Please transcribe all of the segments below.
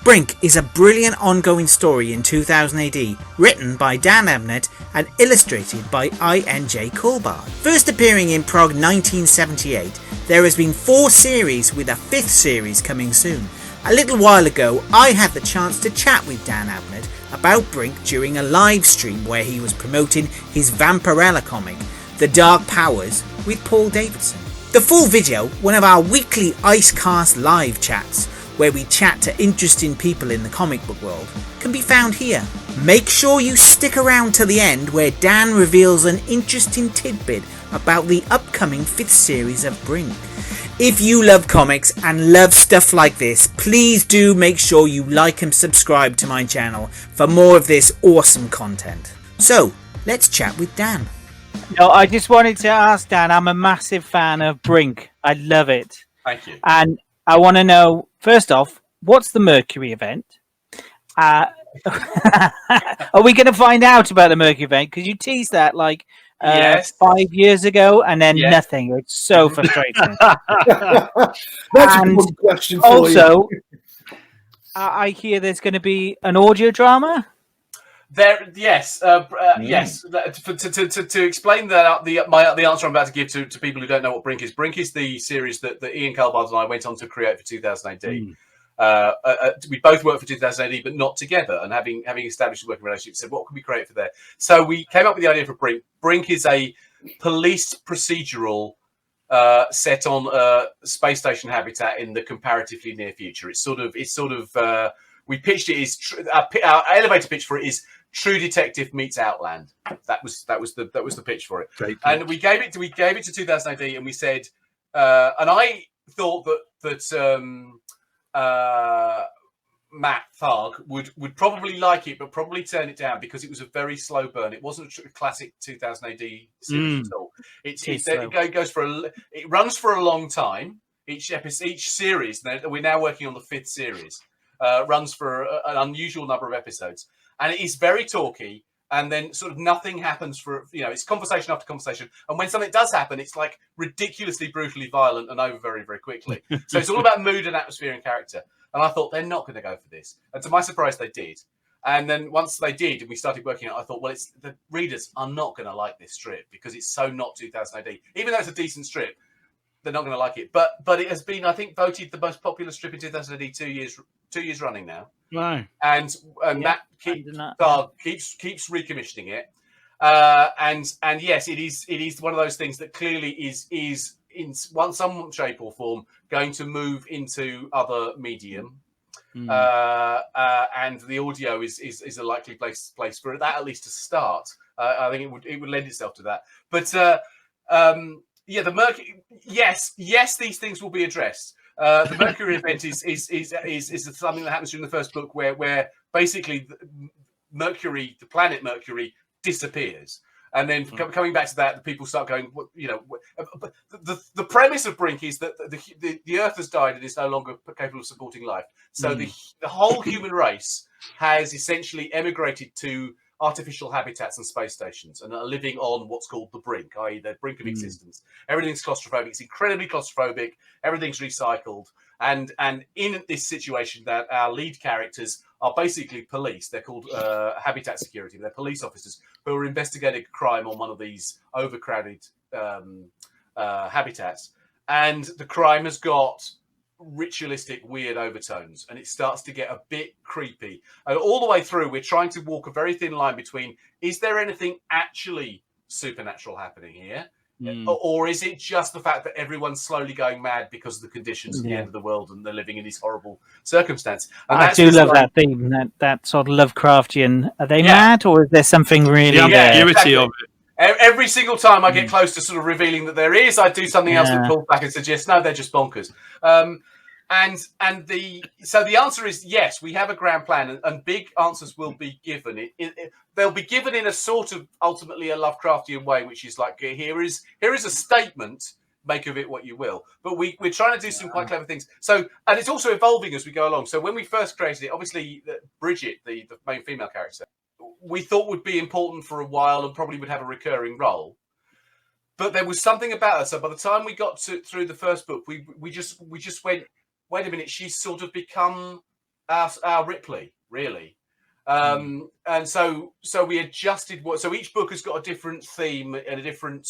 BRINK is a brilliant ongoing story in 2000 AD, written by Dan Abnett and illustrated by I.N.J. Coulbard. First appearing in Prague 1978, there has been 4 series with a 5th series coming soon. A little while ago, I had the chance to chat with Dan Abnett about BRINK during a live stream where he was promoting his Vampirella comic, The Dark Powers, with Paul Davidson. The full video, one of our weekly Icecast live chats, where we chat to interesting people in the comic book world, can be found here. Make sure you stick around to the end where Dan reveals an interesting tidbit about the upcoming 5th series of BRINK. If you love comics and love stuff like this, please do make sure you like and subscribe to my channel for more of this awesome content. So, let's chat with Dan. No, I just wanted to ask Dan, I'm a massive fan of BRINK. I love it. Thank you. And I want to know, first off, what's the Mercury event? Are we going to find out about the Mercury event? Because you teased that like Yes. 5 years ago and then nothing. It's so frustrating. That's a good question for also, you. I hear there's going to be an audio drama. There, yes, yes. To explain that, the answer I'm about to give to people who don't know what BRINK is. BRINK is the series that Ian Coulbard and I went on to create for 2000 AD. We both worked for 2000 AD, but not together. And having established a working relationship, said, what can we create for there? So we came up with the idea for BRINK. BRINK is a police procedural set on space station habitat in the comparatively near future. It's sort of. We pitched it as our elevator pitch for it is True Detective meets Outland. That was the pitch for it. Great. And we gave it to 2000 AD, and we said, and I thought that Matt Tharg would probably like it, but probably turn it down because it was a very slow burn. It wasn't a classic 2000 AD series at all. It runs for a long time. Each series. We're now working on the 5th series. Runs for an unusual number of episodes, and it is very talky, and then sort of nothing happens for, it's conversation after conversation, and when something does happen, it's like ridiculously brutally violent and over very, very quickly. So it's all about mood and atmosphere and character, and I thought they're not going to go for this, and to my surprise they did. And then once they did and we started working on it, I thought, well, the readers are not going to like this strip because it's so not 2000 AD. Even though it's a decent strip, they're not going to like it. But it has been, I think, voted the most popular strip in 2000 AD 2 years running now. Wow. And Matt keeps recommissioning it. And yes, it is one of those things that clearly is in some shape or form going to move into other medium. And the audio is a likely place for that, at least to start. I think it would lend itself to that. But the Mercury. Yes, these things will be addressed. The Mercury event is something that happens during the first book, where basically Mercury, the planet Mercury, disappears, and then coming back to that, the people start going, the premise of BRINK is that the Earth has died and is no longer capable of supporting life. So the whole human race has essentially emigrated to artificial habitats and space stations and are living on what's called the brink, i.e. the brink of existence. Everything's claustrophobic. It's incredibly claustrophobic. Everything's recycled. And in this situation, that our lead characters are basically police. They're called habitat security. They're police officers who are investigating a crime on one of these overcrowded habitats. And the crime has got ritualistic, weird overtones, and it starts to get a bit creepy. And all the way through, we're trying to walk a very thin line between, is there anything actually supernatural happening here? Or is it just the fact that everyone's slowly going mad because of the conditions at the end of the world and they're living in this horrible circumstance? And I do love that theme, that sort of Lovecraftian. Are they mad, or is there something really the ambiguity of it? Every single time I get close to sort of revealing that there is, I do something else that pulls back and suggests, no, they're just bonkers. So the answer is yes, we have a grand plan, and big answers will be given. They'll be given in a sort of ultimately a Lovecraftian way, which is like, here is a statement, make of it what you will. But we're trying to do some quite clever things. So, and it's also evolving as we go along. So when we first created it, obviously Bridget, the main female character, we thought would be important for a while and probably would have a recurring role. But there was something about her. So by the time we got through the first book, we just went, wait a minute, she's sort of become our Ripley, really. And so we adjusted so each book has got a different theme and a different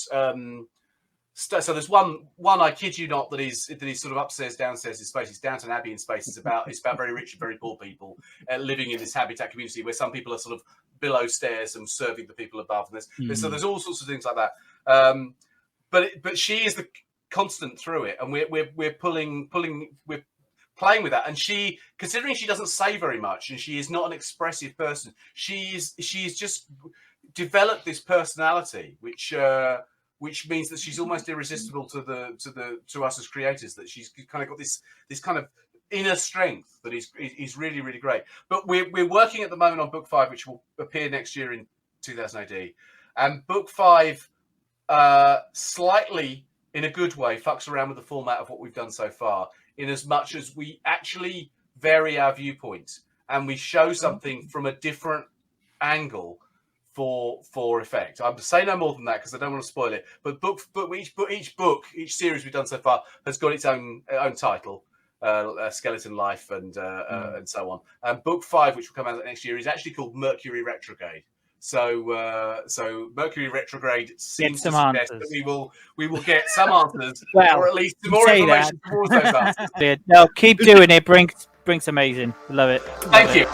so there's one I kid you not that is sort of upstairs downstairs in space. It's Downton Abbey in space. It's about very rich and very poor people living in this habitat community where some people are sort of below stairs and serving the people above, and so there's all sorts of things like that. But she is the constant through it, and we're playing with that. And she, considering she doesn't say very much and she is not an expressive person, she's just developed this personality which means that she's almost irresistible to us as creators, that she's kind of got this kind of inner strength that is really, really great. But we're working at the moment on book 5, which will appear next year in 2000 AD, and book 5 slightly, in a good way, fucks around with the format of what we've done so far, in as much as we actually vary our viewpoint and we show something from a different angle for effect. I'm saying no more than that because I don't want to spoil it. But each series we've done so far has got its own title, Skeleton Life, and so on. And book 5, which will come out next year, is actually called Mercury Retrograde. So Mercury Retrograde seems to suggest that we will get some answers, or at least more information towards those answers. No, keep doing it. Brink's amazing. Love it. Thank you.